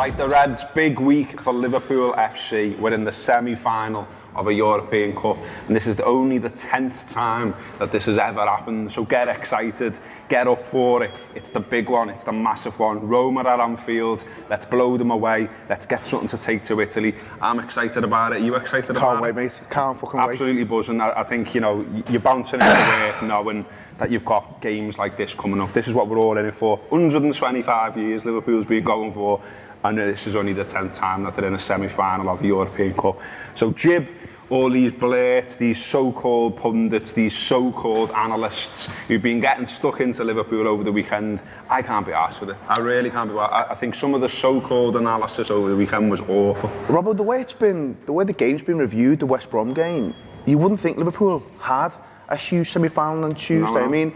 Right, the Reds, big week for Liverpool FC. We're in the semi-final of a European Cup, and this is only the 10th time that this has ever happened. So get excited, get up for it. It's the big one, it's the massive one. Roma at Anfield, let's blow them away. Let's get something to take to Italy. I'm excited about it. Are you excited about it? Can't wait, mate. Can't fucking wait. Absolutely buzzing. I think, you know, you're bouncing into work knowing that you've got games like this coming up. This is what we're all in it for. 125 years Liverpool's been going for, and this is only the 10th time that they're in a semi-final of a European Cup. So jib all these blurts, these so-called pundits, these so-called analysts who've been getting stuck into Liverpool over the weekend. I can't be arsed with it. I really can't be arsed. I think some of the so-called analysis over the weekend was awful. Robert, the way the game's been reviewed, the West Brom game, you wouldn't think Liverpool had a huge semi-final on Tuesday. No. I mean,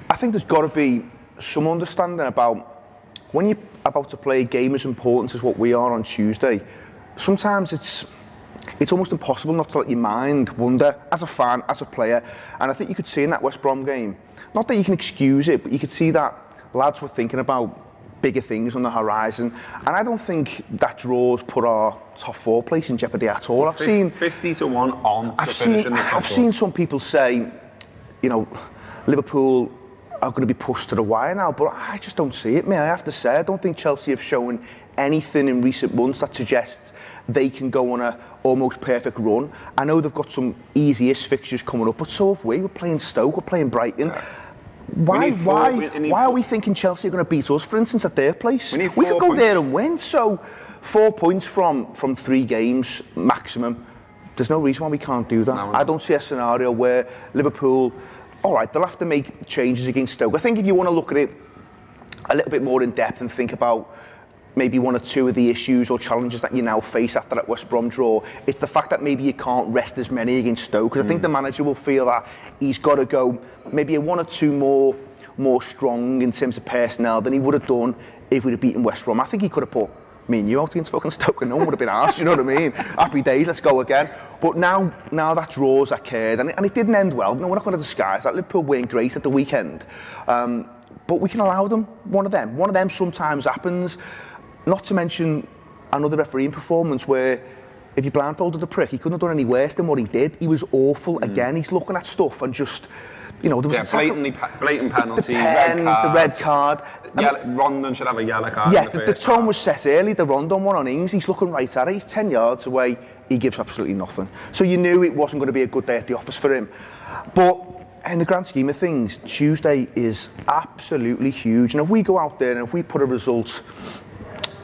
I think there's got to be some understanding about when you're about to play a game as important as what we are on Tuesday. Sometimes it's almost impossible not to let your mind wander as a fan, as a player. And I think you could see in that West Brom game, not that you can excuse it, but you could see that lads were thinking about bigger things on the horizon. And I don't think that draw's put our top four place in jeopardy at all. I've seen 50-1 on to finish in the top four. I've seen some people say, you know, Liverpool are going to be pushed to the wire now, but I just don't see it, mate. I have to say, I don't think Chelsea have shown anything in recent months that suggests they can go on a almost perfect run. I know they've got some easiest fixtures coming up, but so have we. We're playing Stoke, we're playing Brighton. Yeah. Why are we thinking Chelsea are going to beat us, for instance, at their place? We could go there and win. So 4 points from 3 games maximum. There's no reason why we can't do that. No. I don't see a scenario where Liverpool, all right, they'll have to make changes against Stoke. I think if you want to look at it a little bit more in depth and think about maybe 1 or 2 of the issues or challenges that you now face after that West Brom draw, it's the fact that maybe you can't rest as many against Stoke. Because I think the manager will feel that he's got to go maybe 1 or 2 more strong in terms of personnel than he would have done if we'd have beaten West Brom. I think he could have put me and you out against fucking Stoke and no one would have been arsed, you know what I mean? Happy days, let's go again. But now that draw's occurred, and it didn't end well. No, we're not going to disguise that. Liverpool weren't great at the weekend. But we can allow them one of them sometimes happens. Not to mention another refereeing performance where if you blindfolded the prick, he couldn't have done any worse than what he did. He was awful again. He's looking at stuff and just, you know, there was blatant penalty, the red card. Rondon should have a yellow card. Yeah, the tone was set early. The Rondon one on Ings, he's looking right at it. He's 10 yards away. He gives absolutely nothing. So you knew it wasn't going to be a good day at the office for him. But in the grand scheme of things, Tuesday is absolutely huge. And if we go out there and if we put a result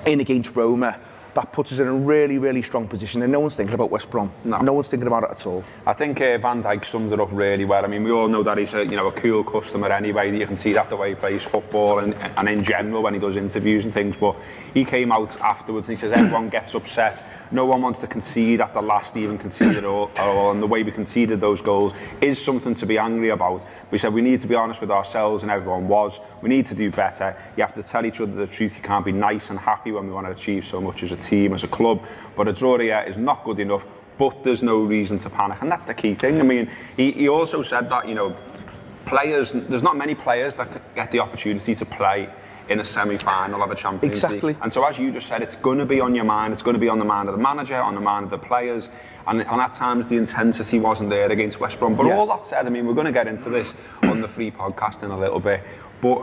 in against Roma, that puts us in a really, really strong position, and no one's thinking about West Brom. No one's thinking about it at all. I think Van Dijk summed it up really well. I mean, we all know that he's a cool customer anyway. You can see that the way he plays football and in general when he does interviews and things. But he came out afterwards and he says everyone gets upset. No one wants to concede at the last, even conceded all. And the way we conceded those goals is something to be angry about. We said we need to be honest with ourselves, and everyone was. We need to do better. You have to tell each other the truth. You can't be nice and happy when we want to achieve so much as a team, as a club. But a draw here is not good enough, but there's no reason to panic. And that's the key thing. I mean, he also said that, you know, there's not many players that get the opportunity to play in a semi-final of a Champions League. And so as you just said, it's going to be on your mind, it's going to be on the mind of the manager, on the mind of the players, and at times the intensity wasn't there against West Brom. But all that said, I mean, we're going to get into this on the free podcast in a little bit, but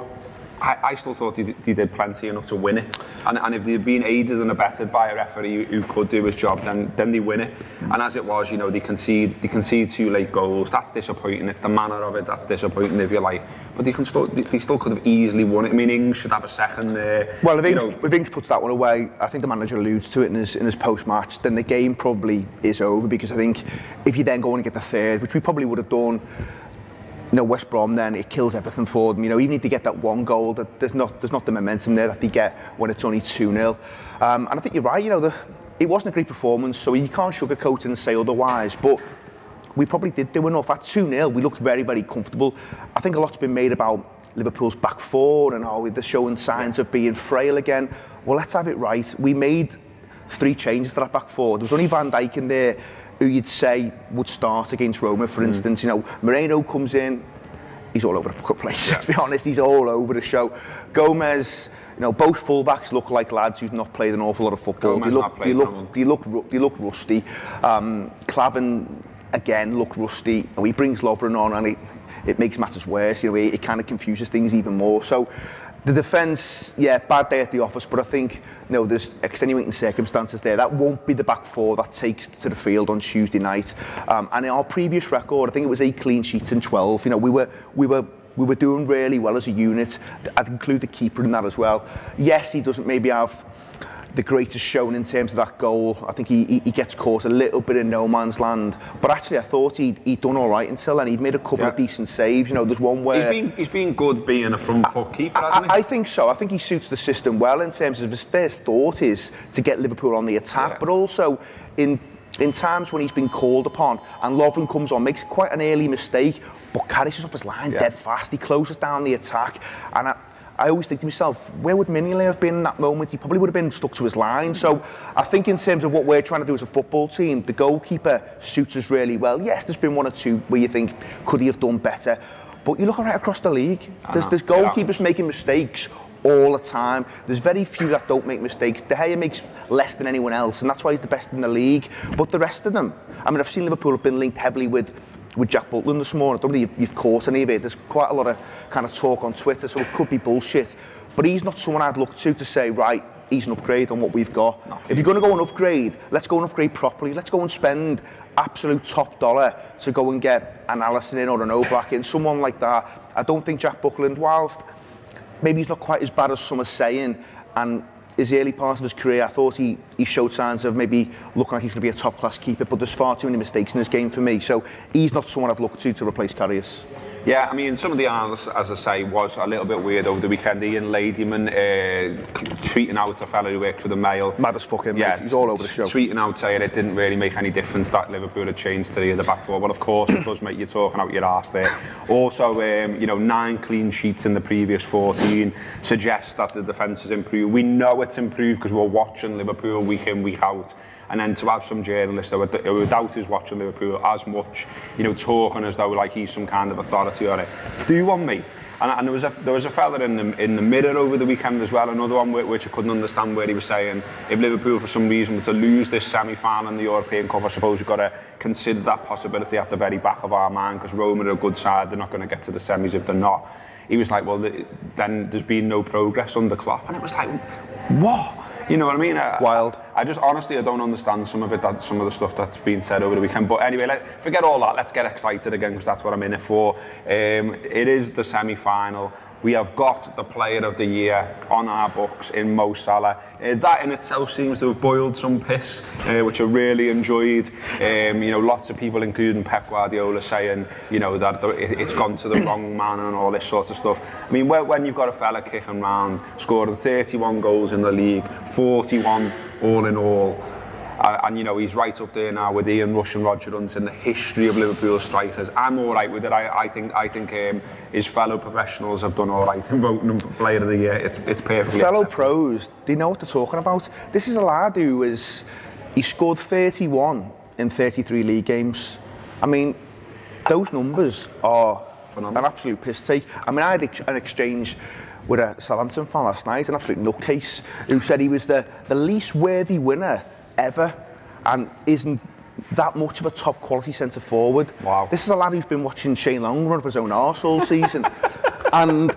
I still thought they did plenty enough to win it. And if they'd been aided and abetted by a referee who could do his job, then they win it. And as it was, you know, they concede 2 late goals. That's disappointing. It's the manner of it that's disappointing, if you like. But they still could have easily won it. I mean, Ings should have a second there. Well, if Ings puts that one away, I think the manager alludes to it in his post-match, then the game probably is over, because I think if you then go and get the third, which we probably would have done, you know, West Brom, then it kills everything for them. You know, even if they get that 1 goal, there's not the momentum there that they get when it's only 2-0. And I think you're right, you know, it wasn't a great performance, so you can't sugarcoat it and say otherwise, but we probably did do enough. At 2-0, we looked very, very comfortable. I think a lot's been made about Liverpool's back four and they're showing signs of being frail again. Well, let's have it right. We made 3 changes to that back four. There was only Van Dijk in there who you'd say would start against Roma, for instance. You know, Moreno comes in, he's all over the place, to be honest. He's all over the show. Gomez, both fullbacks look like lads who've not played an awful lot of football. They look rusty. Clavin again looked rusty. He brings Lovren on, and it makes matters worse. It kind of confuses things even more. So the defence, bad day at the office, but I think there's extenuating circumstances there. That won't be the back four that takes to the field on Tuesday night. And in our previous record, I think it was 8 clean sheets in 12. We were doing really well as a unit. I'd include the keeper in that as well. Yes, he doesn't maybe have the greatest showing in terms of that goal. I think he gets caught a little bit in no man's land. But actually, I thought he'd done all right until then. He'd made a couple of decent saves. There's one where he's been good being a front foot keeper, hasn't he? I think so. I think he suits the system well in terms of his first thought is to get Liverpool on the attack, but also in times when he's been called upon and Lovren comes on, makes quite an early mistake, but carries us off his line dead fast. He closes down the attack, and I always think to myself, where would Mignolet have been in that moment? He probably would have been stuck to his line. So I think in terms of what we're trying to do as a football team, the goalkeeper suits us really well. Yes, there's been 1 or 2 where you think, could he have done better? But you look right across the league, there's goalkeepers making mistakes all the time. There's very few that don't make mistakes. De Gea makes less than anyone else, and that's why he's the best in the league. But the rest of them, I've seen Liverpool have been linked heavily with Jack Butland this morning. I don't know if you've caught any of it. There's quite a lot of kind of talk on Twitter, so it could be bullshit. But he's not someone I'd look to say, right, he's an upgrade on what we've got. No. If you're going to go and upgrade, let's go and upgrade properly. Let's go and spend absolute top dollar to go and get an Alisson in or an Oblak in, someone like that. I don't think Jack Butland, whilst maybe he's not quite as bad as some are saying, and his early part of his career, I thought he showed signs of maybe looking like he's going to be a top-class keeper, but there's far too many mistakes in his game for me. So he's not someone I'd look to replace Karius. Yeah, some of the analysts, as I say, was a little bit weird over the weekend. Ian Ladyman tweeting out a fellow who works for the Mail. Mad as fuck him, he's all over the show. Tweeting out saying it didn't really make any difference that Liverpool had changed to the back four. Well, of course, it does make you talking out your arse there. Also, 9 clean sheets in the previous 14 suggests that the defence has improved. We know it's improved because we're watching Liverpool week in, week out. And then to have some journalists who doubt is watching Liverpool as much, talking as though like he's some kind of authority on it. Do one, mate. And there was a fella in the Mirror over the weekend as well, another one which I couldn't understand, where he was saying if Liverpool for some reason were to lose this semi-final in the European Cup, I suppose we've got to consider that possibility at the very back of our mind, because Roma are a good side, they're not going to get to the semis if they're not. He was like, well, then there's been no progress under Klopp, and it was like, what? You know what I mean? Wild. I just honestly, I don't understand some of the stuff that's been said over the weekend. But anyway, forget all that. Let's get excited again, because that's what I'm in it for. It is the semi-final. We have got the Player of the Year on our books in Mo Salah. That in itself seems to have boiled some piss, which I really enjoyed. Lots of people, including Pep Guardiola, saying, that it's gone to the wrong man and all this sort of stuff. When you've got a fella kicking round, scoring 31 goals in the league, 41 all in all, and he's right up there now with Ian Rush and Roger Hunt in the history of Liverpool strikers. I'm all right with it. I think his fellow professionals have done all right in voting him for Player of the Year. It's perfectly fellow acceptable. Pros, they know what they're talking about. This is a lad who he scored 31 in 33 league games. Those numbers are phenomenal. An absolute piss take. I had an exchange with a Southampton fan last night, an absolute nutcase, who said he was the least worthy winner ever and isn't that much of a top quality centre forward. Wow. This is a lad who's been watching Shane Long run up his own arse all season. And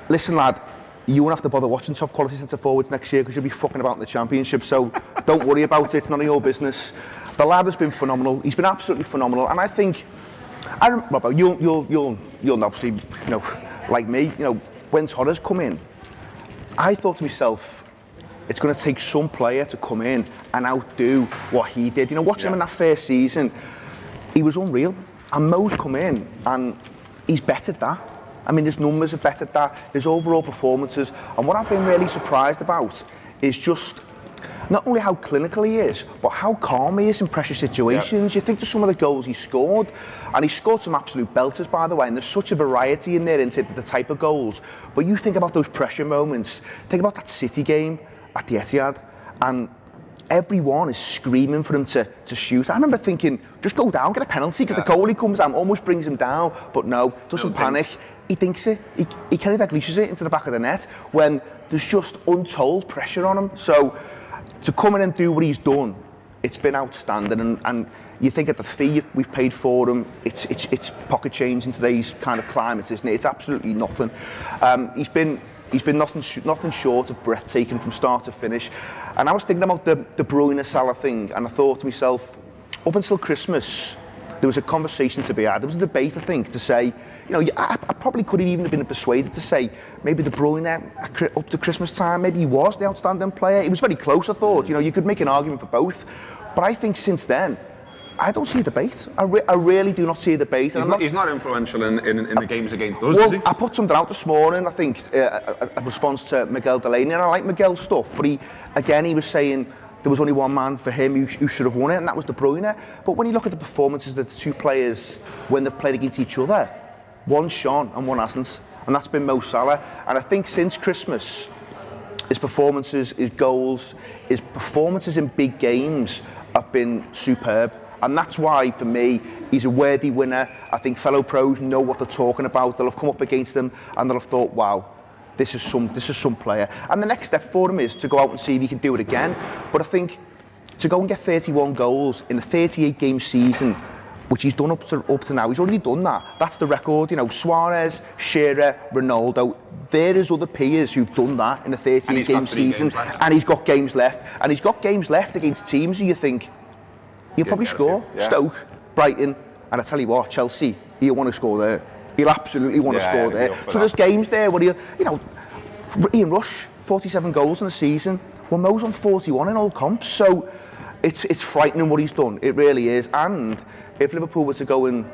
listen, lad, you won't have to bother watching top quality centre forwards next year because you'll be fucking about in the Championship, so don't worry about it, it's none of your business. The lad has been phenomenal. He's been absolutely phenomenal, and I think Robbo, you'll obviously, like me, when Torres come in, I thought to myself, it's going to take some player to come in and outdo what he did. Watching him in that first season, he was unreal. And Mo's come in and he's bettered that. His numbers have bettered that, his overall performances. And what I've been really surprised about is just not only how clinical he is, but how calm he is in pressure situations. You think to some of the goals he scored, and he scored some absolute belters, by the way, and there's such a variety in there in terms of the type of goals. But you think about those pressure moments, think about that City game at the Etihad, and everyone is screaming for him to shoot. I remember thinking, just go down, get a penalty, because the goalie comes down, almost brings him down, but no, doesn't panic. He thinks it. He Kenny Dalglish it into the back of the net when there's just untold pressure on him. So to come in and do what he's done, it's been outstanding. And you think at the fee we've paid for him, it's pocket change in today's kind of climate, isn't it? It's absolutely nothing. He's been nothing short of breathtaking from start to finish. And I was thinking about the brilliance Salah thing, and I thought to myself, up until Christmas, there was a conversation to be had. There was a debate, I think, to say, I probably could have even been persuaded to say maybe De Bruyne up to Christmas time, maybe he was the outstanding player. It was very close, I thought. You could make an argument for both. But I think since then, I don't see a debate. I really do not see a debate. He's not influential in the games against us, is he? I put something out this morning, I think, a response to Miguel Delaney, and I like Miguel's stuff, but he was saying there was only one man for him who should have won it, and that was De Bruyne. But when you look at the performances of the two players when they've played against each other, one's shone and one hasn't, and that's been Mo Salah. And I think since Christmas, his performances, his goals, his performances in big games have been superb. And that's why, for me, he's a worthy winner. I think fellow pros know what they're talking about. They'll have come up against him and they'll have thought, wow, this is some player. And the next step for him is to go out and see if he can do it again. But I think to go and get 31 goals in a 38-game season, which he's done up to now, he's already done that. That's the record. Suarez, Shearer, Ronaldo, there is other peers who've done that in a 38-game season. And he's got games left. And he's got games left against teams who you think, he'll probably score. Yeah. Stoke, Brighton, and I tell you what, Chelsea, he'll want to score there. He'll absolutely want to score there. So there's games there where Ian Rush, 47 goals in a season. Well, Mo's on 41 in all comps. So it's frightening what he's done. It really is. And if Liverpool were to go and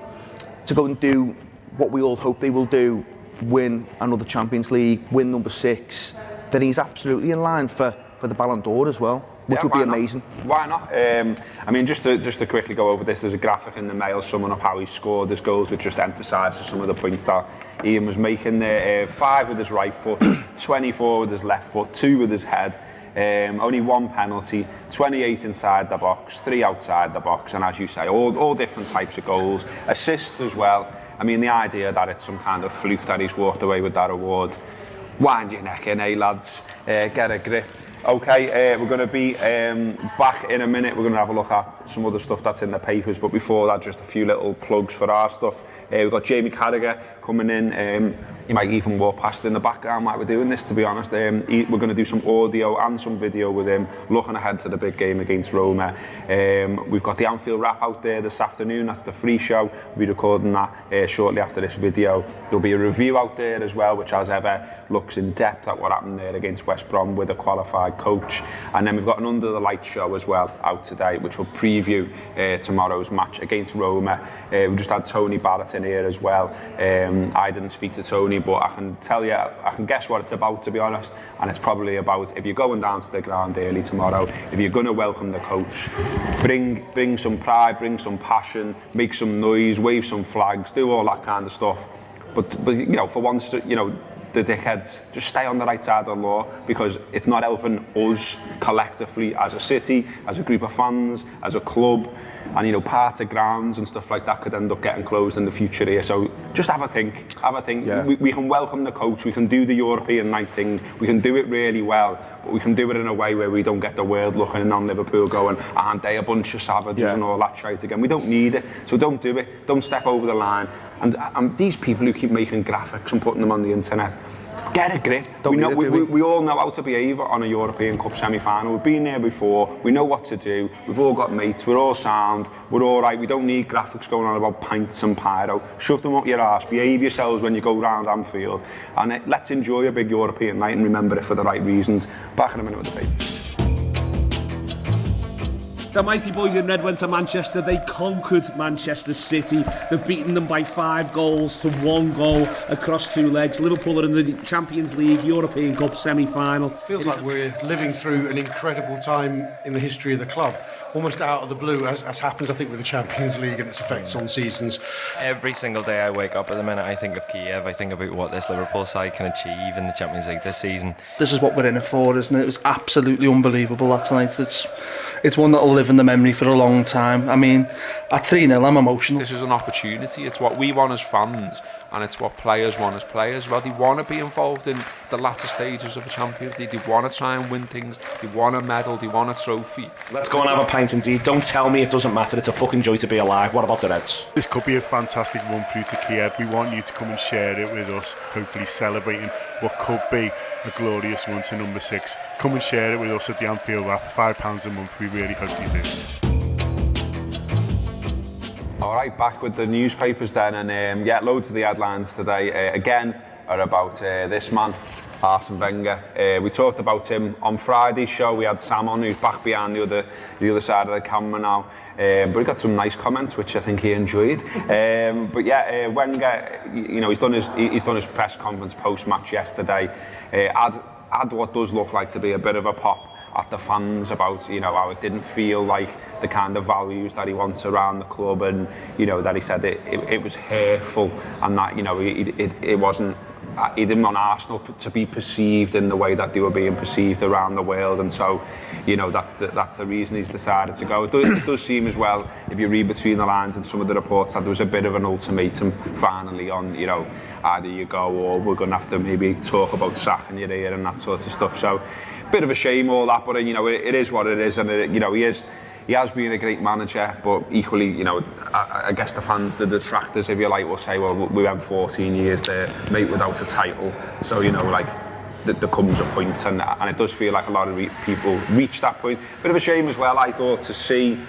do what we all hope they will do, win another Champions League, win number 6, then he's absolutely in line for the Ballon d'Or as well. Which would be amazing. Why not? I mean, just to quickly go over this, there's a graphic in the Mail summing up how he scored his goals, which just emphasises some of the points that Ian was making there. 5 with his right foot, 24 with his left foot, 2 with his head, only 1 penalty, 28 inside the box, 3 outside the box, and as you say, all different types of goals, assists as well. I mean, the idea that it's some kind of fluke that he's walked away with that award, wind your neck in, lads, get a grip. Okay, we're going to be back in a minute. We're going to have a look at some other stuff that's in the papers, but before that, just a few little plugs for our stuff. We've got Jamie Carragher coming in. You might even walk past in the background while we're doing this, to be honest. We're going to do some audio and some video with him, looking ahead to the big game against Roma. We've got the Anfield wrap out there this afternoon. That's the free show. We'll be recording that shortly after this video. There'll be a review out there as well, which, as ever, looks in depth at what happened there against West Brom with a qualified coach. And then we've got an Under the Light show as well out today, which will preview tomorrow's match against Roma. We've just had Tony Barrett in here as well. I didn't speak to Tony, but I can tell you, I can guess what it's about, to be honest. And it's probably about, if you're going down to the ground early tomorrow, if you're going to welcome the coach, bring some pride, bring some passion, make some noise, wave some flags, do all that kind of stuff. But for once, the dickheads, just stay on the right side of the law, because it's not helping us collectively as a city, as a group of fans, as a club, and parts of grounds and stuff like that could end up getting closed in the future here. So just have a think. Yeah. We can welcome the coach, we can do the European night thing, we can do it really well, but we can do it in a way where we don't get the world looking in on Liverpool going, aren't they a bunch of savages and all that shite again. We don't need it, so don't do it, don't step over the line. And these people who keep making graphics and putting them on the internet, get a grip. We all know how to behave on a European Cup semi-final. We've been there before, we know what to do, we've all got mates, we're all sound, we're all right, we don't need graphics going on about pints and pyro. Shove them up your arse, behave yourselves when you go round Anfield, and let's enjoy a big European night and remember it for the right reasons. Back in a minute with the papers. The mighty boys in red went to Manchester. They conquered Manchester City. They've beaten them by 5 goals to 1 goal across 2 legs. Liverpool are in the Champions League European Cup semi-final. Feels like we're living through an incredible time in the history of the club. Almost out of the blue, as happens, I think, with the Champions League and its effects on seasons. Every single day I wake up at the minute, I think of Kiev. I think about what this Liverpool side can achieve in the Champions League this season. This is what we're in it for, isn't it? It was absolutely unbelievable that night. It's one that'll live live in the memory for a long time. I mean, at 3-0, I'm emotional. This is an opportunity. It's what we want as fans, and it's what players want as players. Well, they want to be involved in the latter stages of the Champions League. They want to try and win things. They want a medal. They want a trophy. Let's go and have a pint indeed. Don't tell me it doesn't matter. It's a fucking joy to be alive. What about the Reds? This could be a fantastic run through to Kiev. We want you to come and share it with us, hopefully celebrating what could be a glorious run to number 6. Come and share it with us at the Anfield app. £5 a month. We really hope you do. All right, back with the newspapers then, and loads of the headlines today again are about this man, Arsene Wenger. We talked about him on Friday's show. We had Sam on, who's back behind the other side of the camera now. But he got some nice comments, which I think he enjoyed. Wenger, you know, he's done his press conference post-match yesterday. Had what does look like to be a bit of a pop at the fans about, you know, how it didn't feel like the kind of values that he wants around the club, and, you know, that he said it was hurtful, and that, you know, it wasn't, he didn't want Arsenal to be perceived in the way that they were being perceived around the world, and so, you know, that's the reason he's decided to go. It does seem as well, if you read between the lines in some of the reports, that there was a bit of an ultimatum finally on, you know, either you go or we're going to have to maybe talk about sacking you here and that sort of stuff. So, bit of a shame all that, but, you know, it is what it is, and you know, he has been a great manager, but equally, you know, I guess the fans, the detractors, if you like, will say, well, we went 14 years there, mate, without a title. So, you know, like, there comes a point, and it does feel like a lot of people reach that point. Bit of a shame as well, I thought, to see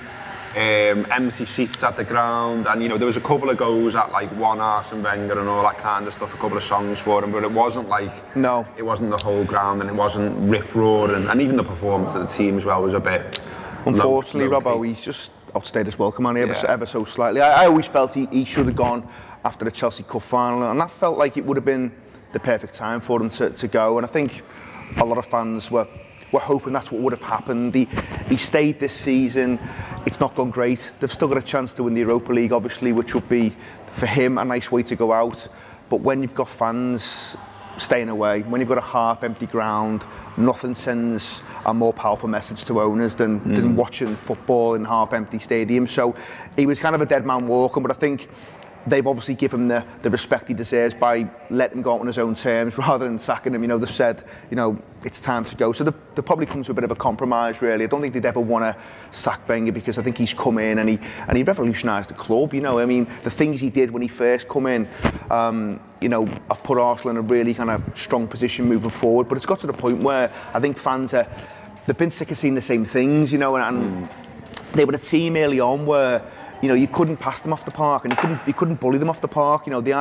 empty seats at the ground, and, you know, there was a couple of goes at, like, one Arsene Wenger and all that kind of stuff, a couple of songs for him, but it wasn't like, no, it wasn't the whole ground, and it wasn't rip-roaring, and even the performance of the team as well was a bit... Unfortunately, Robbo, he's just outstayed his welcome on ever so slightly. I always felt he should have gone after the Chelsea Cup final, and that felt like it would have been the perfect time for him to go. And I think a lot of fans were hoping that's what would have happened. He stayed this season. It's not gone great. They've still got a chance to win the Europa League, obviously, which would be, for him, a nice way to go out. But when you've got fans staying away, when you've got a half-empty ground, nothing sends a more powerful message to owners than watching football in half-empty stadiums. So he was kind of a dead man walking, but I think they've obviously given him the respect he deserves by letting him go out on his own terms rather than sacking him. You know, they've said, you know, it's time to go. So they've probably come to a bit of a compromise, really. I don't think they'd ever want to sack Wenger, because I think he's come in and he revolutionised the club. You know, I mean, the things he did when he first come in, you know, I've put Arsenal in a really kind of strong position moving forward. But it's got to the point where I think fans they've been sick of seeing the same things, you know, and they were a team early on where, you know, you couldn't pass them off the park, and you couldn't bully them off the park. You know, they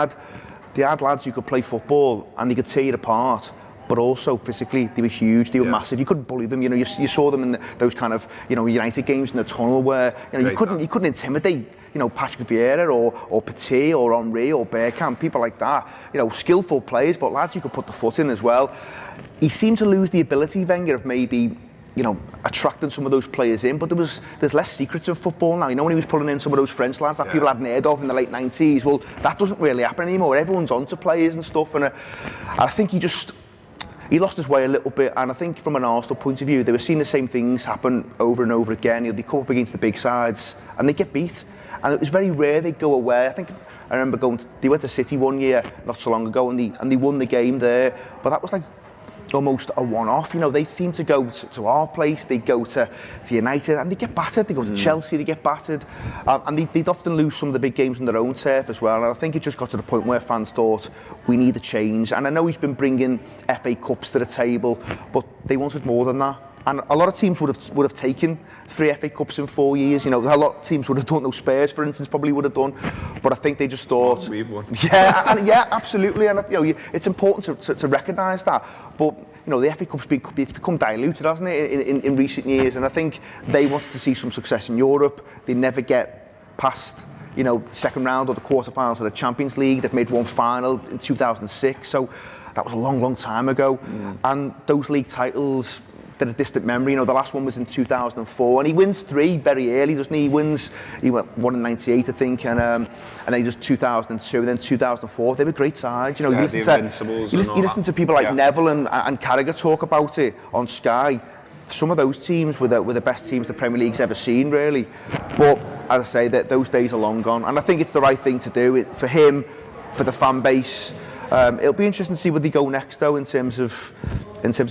had lads who could play football and they could tear it apart, but also physically they were huge, they were massive. You couldn't bully them. You know, you saw them in those kind of, you know, United games in the tunnel where, you know, you couldn't intimidate, you know, Patrick Vieira or Petit or Henry or Bergkamp, people like that. You know, skillful players, but lads you could put the foot in as well. He seemed to lose the ability, Wenger, of maybe, you know, attracting some of those players in, but there's less secrets in football now. You know, when he was pulling in some of those French lads that people hadn't heard of in the late 90s, well, that doesn't really happen anymore. Everyone's onto players and stuff, and I think he lost his way a little bit, and I think from an Arsenal point of view, they were seeing the same things happen over and over again. You know, they come up against the big sides and they get beat, and it was very rare they'd go away. I remember they went to City one year not so long ago, and they won the game there, but that was like almost a one-off. You know, they seem to go to our place, they go to United and they get battered, they go to Chelsea, they get battered, and they'd often lose some of the big games on their own turf as well. And I think it just got to the point where fans thought, we need a change. And I know he's been bringing FA Cups to the table, but they wanted more than that. And a lot of teams would have taken 3 FA Cups in 4 years. You know, a lot of teams would have done. Those Spurs, for instance, probably would have done. But I think they just thought, we've won. Yeah, absolutely. And you know, it's important to recognise that. But you know, the FA Cup's become diluted, hasn't it, in recent years? And I think they wanted to see some success in Europe. They never get past, you know, the second round or the quarterfinals of the Champions League. They've made one final in 2006. So that was a long, long time ago. And those league titles, they're a distant memory. You know, the last one was in 2004, and he wins 3 very early, doesn't he? He went 1 in 98, I think, and then he does 2002, and then 2004. They were great sides. You know, you listen to people like Neville and Carragher talk about it on Sky. some of those teams were the best teams the Premier League's ever seen, really. But as I say, that those days are long gone, and I think it's the right thing to do for him, for the fan base. It'll be interesting to see where they go next, though, in terms of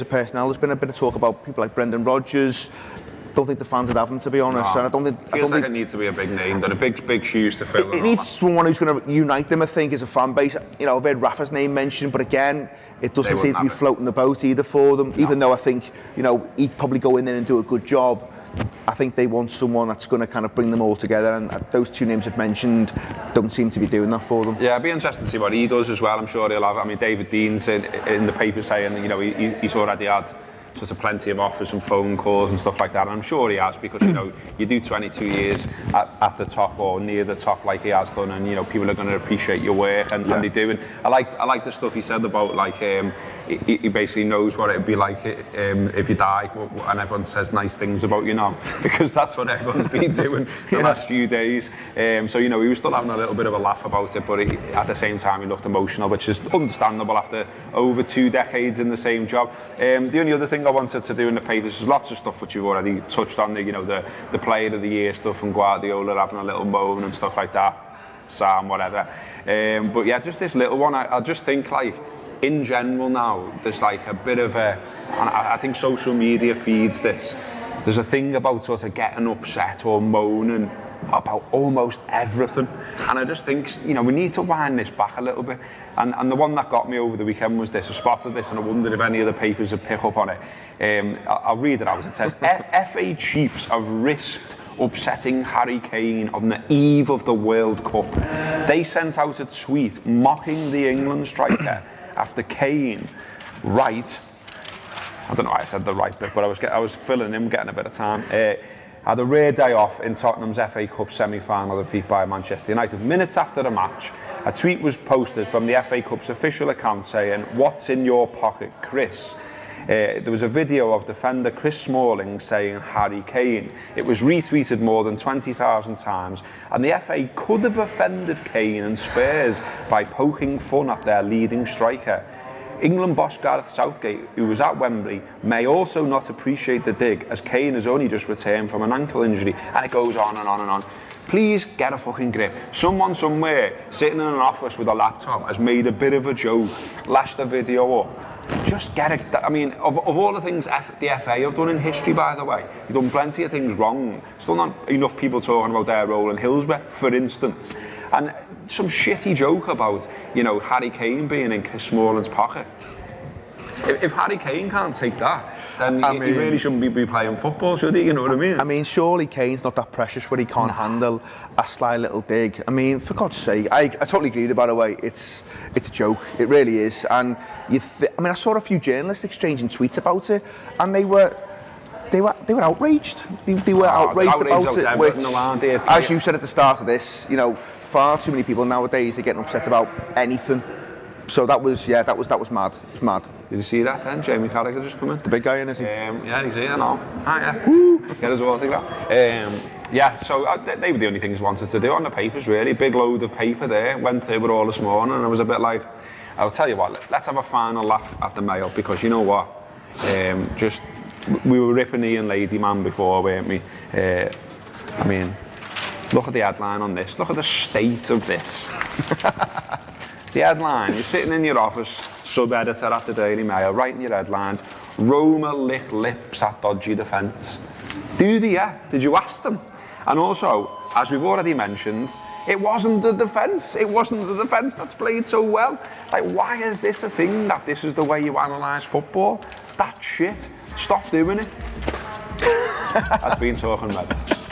personnel. There's been a bit of talk about people like Brendan Rodgers. Don't think the fans would have him, to be honest. No. And I don't think it needs to be a big name, but a big shoes to fill. It needs someone who's going to unite them, I think, as a fan base. You know, I've heard Rafa's name mentioned, but again, it doesn't seem to be floating the boat either for them. No. Even though I think, you know, he'd probably go in there and do a good job. I think they want someone that's going to kind of bring them all together, and those two names I've mentioned don't seem to be doing that for them. Yeah, it'd be interesting to see what he does as well. I'm sure he'll have. I mean, David Dean's in the paper saying, you know, he's already had sort of plenty of offers and phone calls and stuff like that, and I'm sure he has, because, you know, you do 22 years at the top or near the top like he has done, and, you know, people are going to appreciate your work, and they do. And I like the stuff he said about, like, he basically knows what it'd be like if you die, and everyone says nice things about you now, because that's what everyone's been doing the last few days. So, you know, he was still having a little bit of a laugh about it, but at the same time he looked emotional, which is understandable after over 2 decades in the same job. The only other thing I wanted to do in the papers, there's lots of stuff which you've already touched on, the player of the year stuff, and Guardiola having a little moan and stuff like that, Sam, whatever. But yeah, just this little one, I just think, like, in general now, there's like a bit of a, and I think social media feeds this, there's a thing about sort of getting upset or moaning about almost everything, and I just think, you know, we need to wind this back a little bit. And the one that got me over the weekend was this. I spotted this and I wondered if any of the papers would pick up on it. I'll read it out. It says, FA Chiefs have risked upsetting Harry Kane on the eve of the World Cup. They sent out a tweet mocking the England striker after Kane, I don't know why I said the right bit, but I was filling him, getting a bit of time. Had a rare day off in Tottenham's FA Cup semi-final defeat by Manchester United. Minutes after the match, a tweet was posted from the FA Cup's official account saying, "What's in your pocket, Chris?" There was a video of defender Chris Smalling saying Harry Kane. It was retweeted more than 20,000 times, and the FA could have offended Kane and Spurs by poking fun at their leading striker. England boss Gareth Southgate, who was at Wembley, may also not appreciate the dig, as Kane has only just returned from an ankle injury, and it goes on and on and on. Please get a fucking grip. Someone somewhere sitting in an office with a laptop has made a bit of a joke, lashed the video up. Just get it. I mean, of all the things the FA have done in history, by the way, they've done plenty of things wrong. Still not enough people talking about their role in Hillsborough, for instance. And some shitty joke about, you know, Harry Kane being in Chris Smalling's pocket. If Harry Kane can't take that, then he really shouldn't be playing football, should he? You know what I mean? I mean, surely Kane's not that precious where he can't handle a sly little dig. I mean, for God's sake, I totally agree with you, by the way. It's a joke. It really is. And I saw a few journalists exchanging tweets about it, and they were outraged. They were outraged about it. Which, as you said at the start of this, you know, far too many people nowadays are getting upset about anything. So that was mad. It was mad. Did you see that then? Jamie Carragher just come in. The big guy in, is he? Yeah, he's here now. Yeah. Get us all together. Yeah, so they were the only things I wanted to do on the papers, really. Big load of paper there. Went through it all this morning, and I was a bit like, I'll tell you what, let's have a final laugh at the Mail, because you know what? We were ripping Ian Ladyman before, weren't we? I mean, look at the headline on this. Look at the state of this. The headline, you're sitting in your office, sub-editor at the Daily Mail, writing your headlines, Roma lick lips at dodgy defence. Do they, yeah? Did you ask them? And also, as we've already mentioned, it wasn't the defence. It wasn't the defence that's played so well. Like, why is this a thing, that this is the way you analyse football? That shit. Stop doing it. That's been Talking Reds.